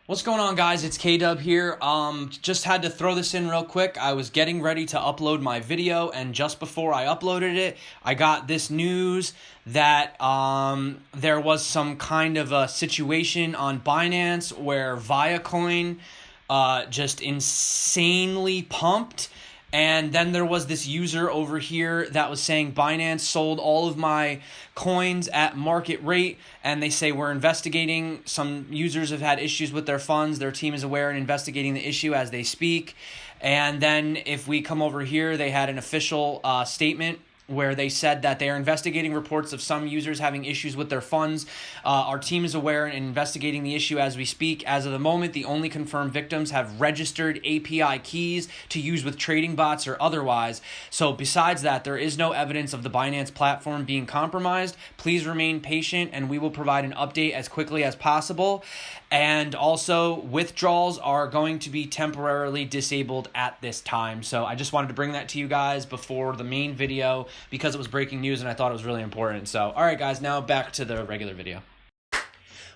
What's going on, guys? It's K-Dub here. Just had to throw this in real quick. I was getting ready to upload my video, and just before I uploaded it, I got this news that there was some kind of a situation on Binance where Viacoin just insanely pumped. And then there was this user over here that was saying Binance sold all of my coins at market rate, and they say we're investigating. Some users have had issues with their funds. Their team is aware and investigating the issue as they speak. And then if we come over here, they had an official statement where they said that they are investigating reports of some users having issues with their funds. Our team is aware and investigating the issue as we speak. As of the moment, the only confirmed victims have registered API keys to use with trading bots or otherwise. So besides that, there is no evidence of the Binance platform being compromised. Please remain patient, and we will provide an update as quickly as possible. And also, withdrawals are going to be temporarily disabled at this time. So I just wanted to bring that to you guys before the main video because it was breaking news and I thought it was really important. So, all right, guys, now back to the regular video.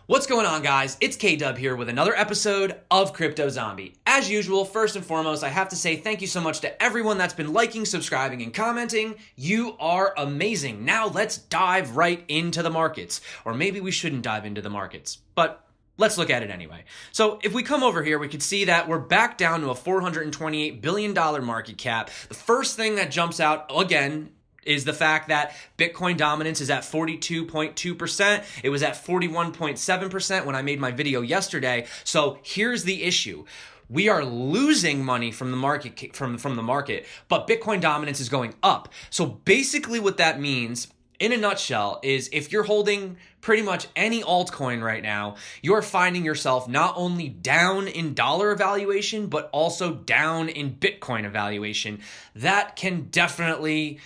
What's going on, guys? It's K-Dub here with another episode of Crypto Zombie. As usual, first and foremost, I have to say thank you so much to everyone that's been liking, subscribing, and commenting. You are amazing. Now let's dive right into the markets. Or maybe we shouldn't dive into the markets, but let's look at it anyway. So if we come over here, we can see that we're back down to a $428 billion market cap. The first thing that jumps out, again, is the fact that Bitcoin dominance is at 42.2%. It was at 41.7% when I made my video yesterday. So here's the issue. We are losing money from the market, from the market, but Bitcoin dominance is going up. So basically what that means, in a nutshell, is if you're holding pretty much any altcoin right now, you're finding yourself not only down in dollar evaluation, but also down in Bitcoin evaluation. That can definitely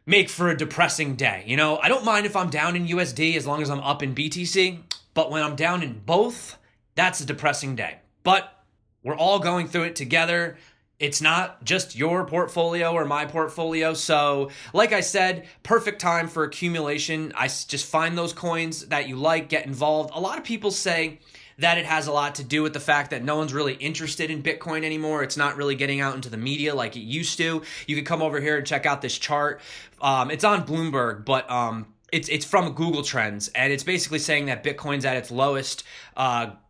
make for a depressing day. You know, I don't mind if I'm down in USD as long as I'm up in BTC, but when I'm down in both, that's a depressing day. But we're all going through it together. It's not just your portfolio or my portfolio. So like I said, perfect time for accumulation. I just find those coins that you like, get involved. A lot of people say that it has a lot to do with the fact that no one's really interested in Bitcoin anymore. It's not really getting out into the media like it used to. You can come over here and check out this chart. It's on Bloomberg, but it's from Google Trends, and it's basically saying that Bitcoin's at its lowest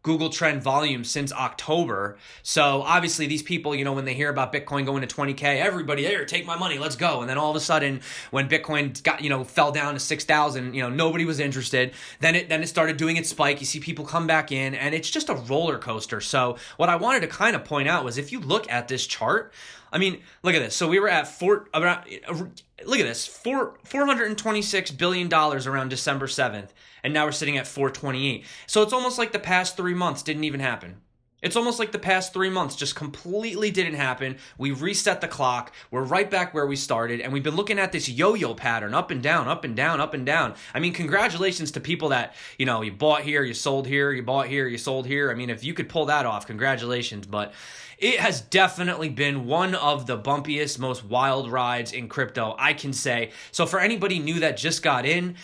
Google Trend volume since October. So obviously these people, you know, when they hear about Bitcoin going to 20K, everybody, here, take my money, let's go. And then all of a sudden, when Bitcoin got, you know, fell down to 6,000, you know, nobody was interested. Then it started doing its spike. You see people come back in, and it's just a roller coaster. So what I wanted to kind of point out was, if you look at this chart, I mean, look at this. So we were at look at this, $426 billion around December 7th, and now we're sitting at 428. So it's almost like the past 3 months didn't even happen. It's almost like the past 3 months just completely didn't happen. We reset the clock. We're right back where we started, and we've been looking at this yo-yo pattern, up and down, up and down, up and down. I mean, congratulations to people that, you know, you bought here, you sold here, you bought here, you sold here. I mean, if you could pull that off, congratulations. But it has definitely been one of the bumpiest, most wild rides in crypto, I can say. So for anybody new that just got in,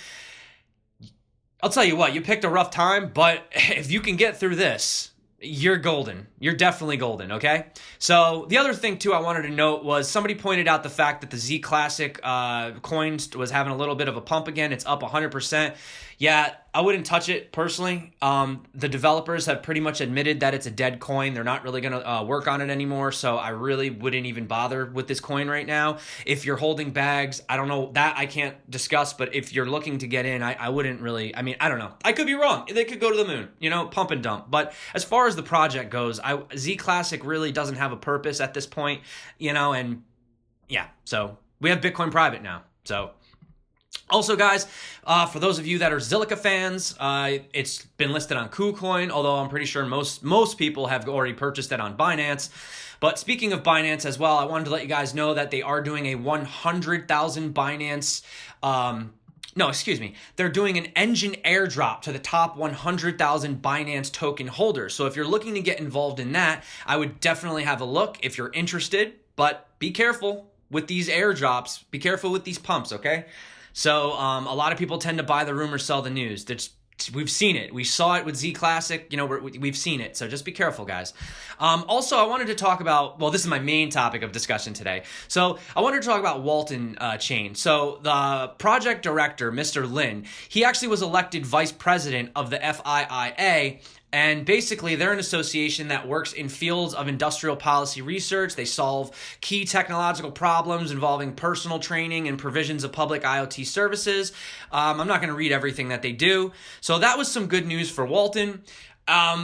I'll tell you what, you picked a rough time, but if you can get through this, you're golden. You're definitely golden, okay? So the other thing, too, I wanted to note was somebody pointed out the fact that the Z Classic coins was having a little bit of a pump again. It's up 100%. Yeah, I wouldn't touch it personally. The developers have pretty much admitted that it's a dead coin. They're not really going to work on it anymore, so I really wouldn't even bother with this coin right now. If you're holding bags, I don't know, that I can't discuss, but if you're looking to get in, I wouldn't really, I mean, I don't know. I could be wrong. They could go to the moon, you know, pump and dump. But as far as the project goes, Z Classic really doesn't have a purpose at this point, you know, and yeah, so we have Bitcoin private now, so. Also, guys, for those of you that are Zilliqa fans, it's been listed on KuCoin, although I'm pretty sure most people have already purchased it on Binance. But speaking of Binance as well, I wanted to let you guys know that they are doing a 100,000 Binance no, excuse me. They're doing an engine airdrop to the top 100,000 Binance token holders. So if you're looking to get involved in that, I would definitely have a look if you're interested. But be careful with these airdrops. Be careful with these pumps, okay? So a lot of people tend to buy the rumor, sell the news. That's we've seen it. We saw it with Z Classic. You know, we've seen it. So just be careful, guys. Also, I wanted to talk about, well, this is my main topic of discussion today. So I wanted to talk about Waltonchain. So the project director, Mr. Lin, he actually was elected vice president of the FIIA. And basically, they're an association that works in fields of industrial policy research. They solve key technological problems involving personal training and provisions of public IoT services. I'm not going to read everything that they do. So that was some good news for Walton.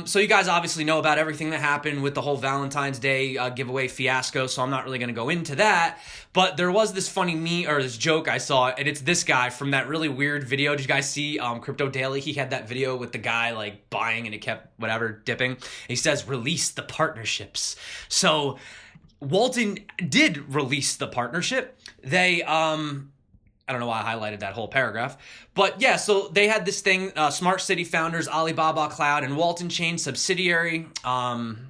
So you guys obviously know about everything that happened with the whole Valentine's Day giveaway fiasco, so I'm not really going to go into that. But there was this funny meme, or this joke I saw, and it's this guy from that really weird video. Did you guys see Crypto Daily? He had that video with the guy like buying and it kept whatever dipping. And he says, release the partnerships. So Walton did release the partnership. They I don't know why I highlighted that whole paragraph. But yeah, so they had this thing, Smart City Founders, Alibaba Cloud, and Waltonchain subsidiary, Zhangchuan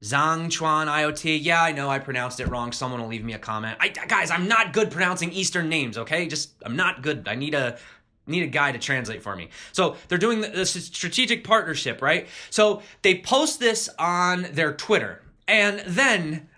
IoT. Yeah, I know I pronounced it wrong. Someone will leave me a comment. Guys, I'm not good pronouncing Eastern names, okay? I'm not good. I need a guy to translate for me. So they're doing this strategic partnership, right? So they post this on their Twitter. And then,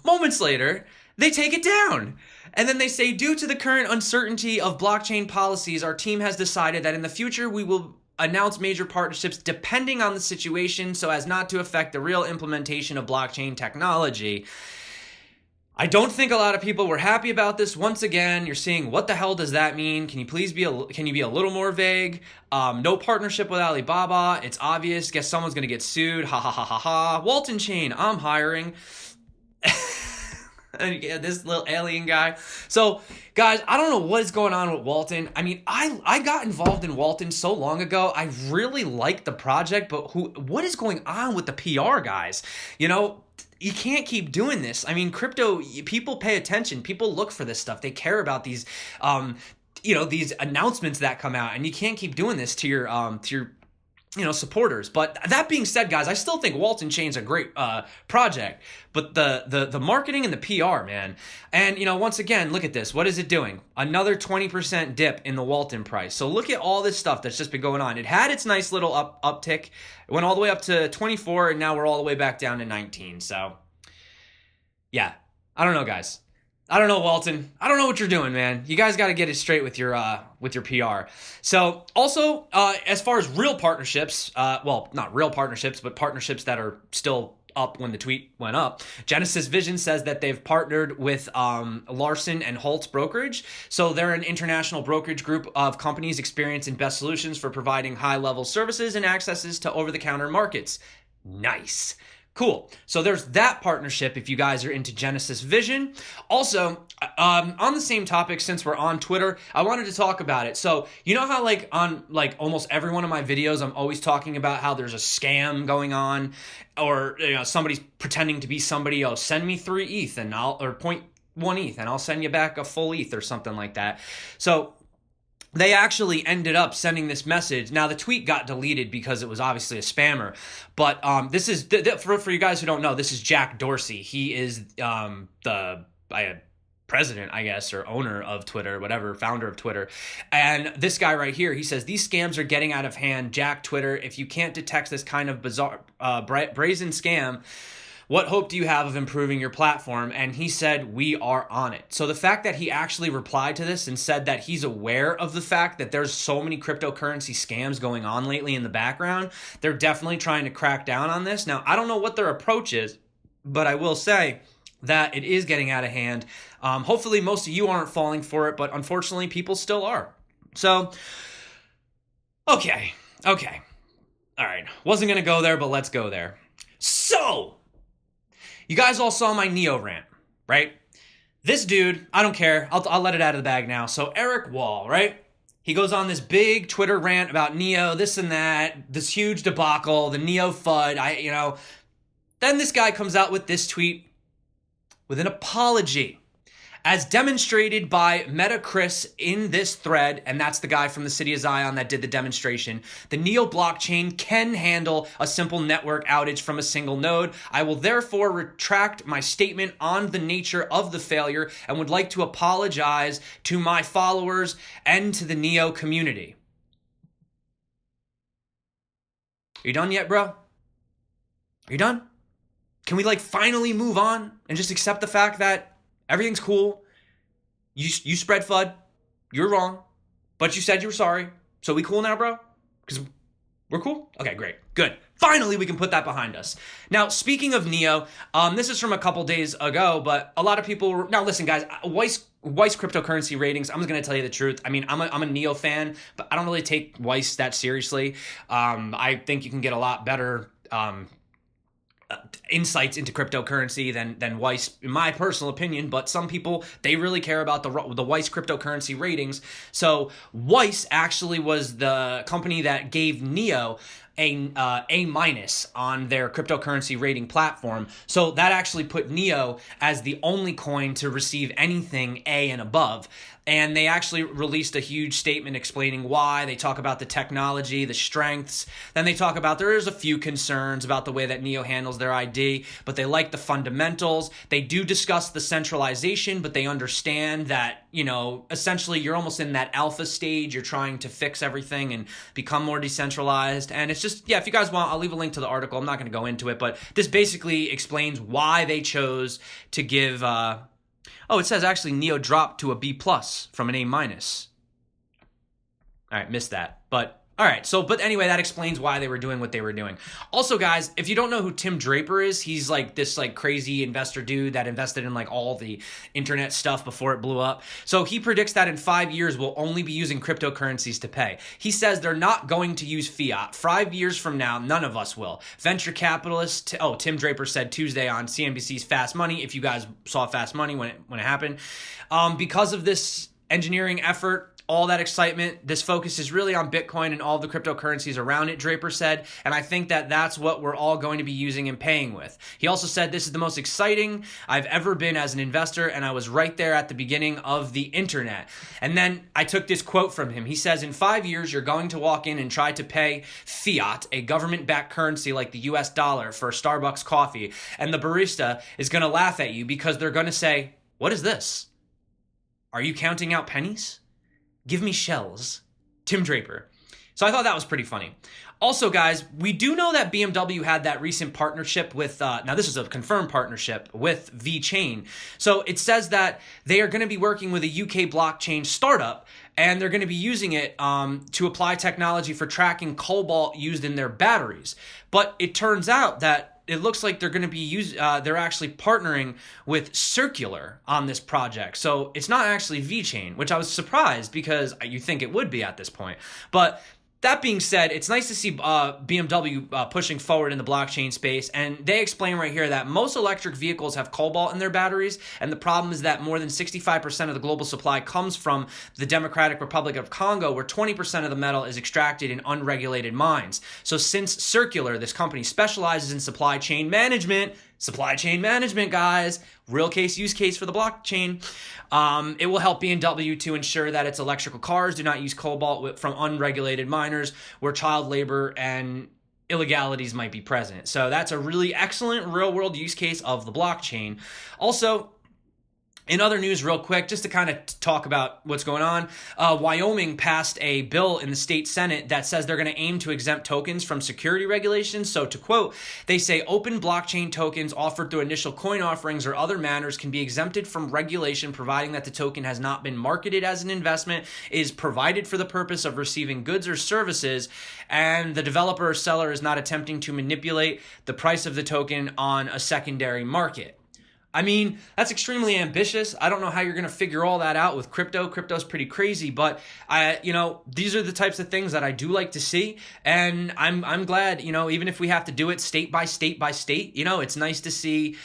moments later, they take it down. And then they say, due to the current uncertainty of blockchain policies, our team has decided that in the future we will announce major partnerships depending on the situation so as not to affect the real implementation of blockchain technology. I don't think a lot of people were happy about this. Once again, you're seeing, what the hell does that mean? Can you please be a little more vague? No partnership with Alibaba. It's obvious. Guess someone's going to get sued. Ha ha ha ha ha. Waltonchain, I'm hiring. This little alien guy. So, guys, I don't know what is going on with Walton. I mean, I got involved in Walton so long ago. I really liked the project, but what is going on with the PR guys? You know, you can't keep doing this. I mean, crypto, people pay attention. People look for this stuff. They care about these, these announcements that come out, and you can't keep doing this to your supporters. But that being said, guys, I still think Waltonchain's a great project. But the marketing and the PR, man. And, once again, look at this. What is it doing? Another 20% dip in the Walton price. So look at all this stuff that's just been going on. It had its nice little uptick. It went all the way up to 24, and now we're all the way back down to 19. So, yeah. I don't know, guys. I don't know, Walton. I don't know what you're doing, man. You guys got to get it straight with your PR. So also, as far as real partnerships, well, not real partnerships, but partnerships that are still up when the tweet went up. Genesis Vision says that they've partnered with Larson and Holtz Brokerage. So they're an international brokerage group of companies experienced in best solutions for providing high-level services and accesses to over-the-counter markets. Nice. Cool. So there's that partnership if you guys are into Genesis Vision. Also, on the same topic, since we're on Twitter, I wanted to talk about it. So you know how on almost every one of my videos, I'm always talking about how there's a scam going on, or somebody's pretending to be somebody. Oh, send me 3 ETH and or 0.1 ETH and I'll send you back a full ETH or something like that. So they actually ended up sending this message. Now, the tweet got deleted because it was obviously a spammer. But this is, for you guys who don't know, this is Jack Dorsey. He is the president, I guess, or owner of Twitter, whatever, founder of Twitter. And this guy right here, he says, these scams are getting out of hand. Jack Twitter, if you can't detect this kind of bizarre, brazen scam, what hope do you have of improving your platform? And he said, we are on it. So the fact that he actually replied to this and said that he's aware of the fact that there's so many cryptocurrency scams going on lately in the background, they're definitely trying to crack down on this. Now, I don't know what their approach is, but I will say that it is getting out of hand. Hopefully most of you aren't falling for it, but unfortunately people still are. So, okay. All right. Wasn't going to go there, but let's go there. So, you guys all saw my Neo rant, right? This dude, I don't care. I'll let it out of the bag now. So Eric Wall, right? He goes on this big Twitter rant about Neo, this and that, this huge debacle, the Neo FUD. Then this guy comes out with this tweet with an apology, as demonstrated by Meta Chris in this thread, and that's the guy from the City of Zion that did the demonstration. The Neo blockchain can handle a simple network outage from a single node. I will therefore retract my statement on the nature of the failure and would like to apologize to my followers and to the Neo community. you done yet, bro? Are you done? Can we like finally move on and just accept the fact that everything's cool? You spread FUD. You're wrong. But you said you were sorry. So we cool now, bro? Because we're cool? Okay, great. Good. Finally, we can put that behind us. Now, speaking of Neo, this is from a couple days ago, but a lot of people... Now, listen, guys, Weiss cryptocurrency ratings, I'm just going to tell you the truth. I mean, I'm a Neo fan, but I don't really take Weiss that seriously. I think you can get a lot better... insights into cryptocurrency than Weiss, in my personal opinion, but some people, they really care about the Weiss cryptocurrency ratings. So Weiss actually was the company that gave Neo a minus on their cryptocurrency rating platform. So that actually put Neo as the only coin to receive anything A and above. And they actually released a huge statement explaining why. They talk about the technology, the strengths. Then they talk about there is a few concerns about the way that Neo handles their ID, but they like the fundamentals. They do discuss the centralization, but they understand that, you know, essentially you're almost in that alpha stage. You're trying to fix everything and become more decentralized. And it's just, yeah, if you guys want, I'll leave a link to the article. I'm not going to go into it, but this basically explains why they chose to give... Oh, it says actually Neo dropped to a B+ from an A-. All right, missed that. But all right, but anyway, that explains why they were doing what they were doing. Also, guys, if you don't know who Tim Draper is, he's like this like crazy investor dude that invested in like all the internet stuff before it blew up. So he predicts that in 5 years we'll only be using cryptocurrencies to pay. He says they're not going to use fiat. 5 years from now, none of us will. Venture capitalists, Tim Draper said Tuesday on CNBC's Fast Money, if you guys saw Fast Money when it happened. Because of this engineering effort, all that excitement, this focus is really on Bitcoin and all the cryptocurrencies around it, Draper said, and I think that that's what we're all going to be using and paying with. He also said, this is the most exciting I've ever been as an investor, and I was right there at the beginning of the internet. And then I took this quote from him. He says, in 5 years, you're going to walk in and try to pay fiat, a government-backed currency like the US dollar, for a Starbucks coffee, and the barista is going to laugh at you because they're going to say, what is this? Are you counting out pennies? Give me shells. Tim Draper. So I thought that was pretty funny. Also, guys, we do know that BMW had that recent partnership with, now this is a confirmed partnership with Viacoin. So it says that they are going to be working with a UK blockchain startup, and they're going to be using it to apply technology for tracking cobalt used in their batteries. But it turns out that it looks like they're going to be they're actually partnering with Circular on this project. So it's not actually Viacoin, which I was surprised because you think it would be at this point. But that being said, it's nice to see BMW pushing forward in the blockchain space, and they explain right here that most electric vehicles have cobalt in their batteries, and the problem is that more than 65% of the global supply comes from the Democratic Republic of Congo, where 20% of the metal is extracted in unregulated mines. So since Circular, this company, specializes in supply chain management, guys, real case use case for the blockchain, it will help BMW to ensure that its electrical cars do not use cobalt from unregulated miners where child labor and illegalities might be present. So that's a really excellent real world use case of the blockchain. Also, in other news, real quick, just to kind of talk about what's going on, Wyoming passed a bill in the state Senate that says they're going to aim to exempt tokens from security regulations. So to quote, they say open blockchain tokens offered through initial coin offerings or other manners can be exempted from regulation, providing that the token has not been marketed as an investment, is provided for the purpose of receiving goods or services, and the developer or seller is not attempting to manipulate the price of the token on a secondary market. I mean, that's extremely ambitious. I don't know how you're going to figure all that out with crypto. Crypto's pretty crazy, but these are the types of things that I do like to see, and I'm glad, even if we have to do it state by state by state, it's nice to see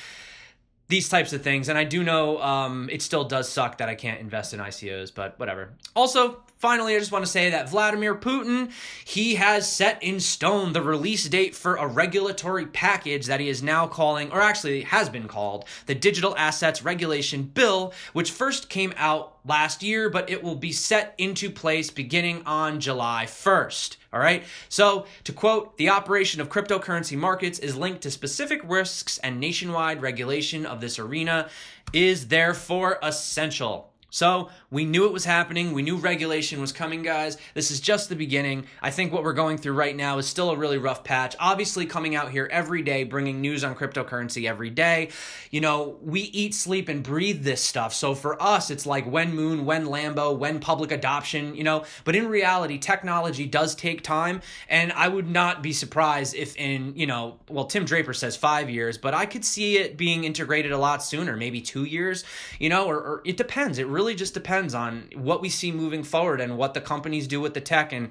these types of things. And I do know it still does suck that I can't invest in ICOs, but whatever. Also, finally, I just want to say that Vladimir Putin, he has set in stone the release date for a regulatory package that he is now calling, or actually has been called, the Digital Assets Regulation Bill, which first came out last year, but it will be set into place beginning on July 1st. All right. So to quote, the operation of cryptocurrency markets is linked to specific risks, and nationwide regulation of this arena is therefore essential. So we knew it was happening. We knew regulation was coming, guys. This is just the beginning. I think what we're going through right now is still a really rough patch. Obviously, coming out here every day, bringing news on cryptocurrency every day. You know, we eat, sleep, and breathe this stuff. So for us, it's like when Moon, when Lambo, when public adoption, you know. But in reality, technology does take time. And I would not be surprised if in, you know, well, Tim Draper says 5 years, but I could see it being integrated a lot sooner, maybe 2 years, you know, or it depends. It really just depends on what we see moving forward and what the companies do with the tech and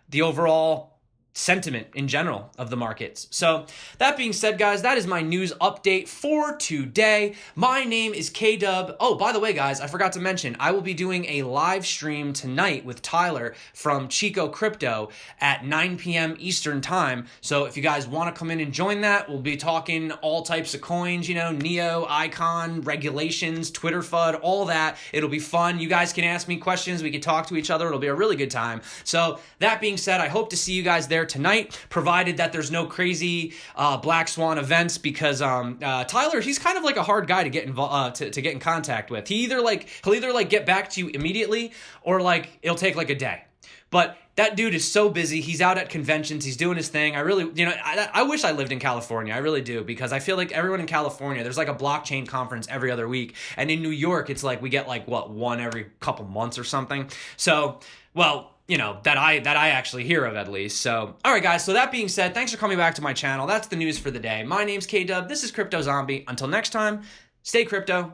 the overall sentiment in general of the markets. So that being said, guys, that is my news update for today. My name is K-Dub. Oh, by the way, guys, I forgot to mention, I will be doing a live stream tonight with Tyler from Chico Crypto at 9 p.m. Eastern time. So if you guys want to come in and join that, we'll be talking all types of coins, you know, Neo, Icon, regulations, Twitter FUD, all that. It'll be fun. You guys can ask me questions. We can talk to each other. It'll be a really good time. So that being said, I hope to see you guys there tonight, provided that there's no crazy black swan events, because Tyler, he's kind of like a hard guy to get involved to get in contact with. He'll either get back to you immediately, or like it'll take like a day. But that dude is so busy. He's out at conventions. He's doing his thing. I really, you know, I wish I lived in California. I really do, because I feel like everyone in California, there's like a blockchain conference every other week. And in New York, it's like we get like, what, one every couple months or something. So, well, you know, that I actually hear of, at least. So, all right, guys. So that being said, thanks for coming back to my channel. That's the news for the day. My name's K-Dub. This is Crypto Zombie. Until next time, stay crypto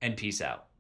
and peace out.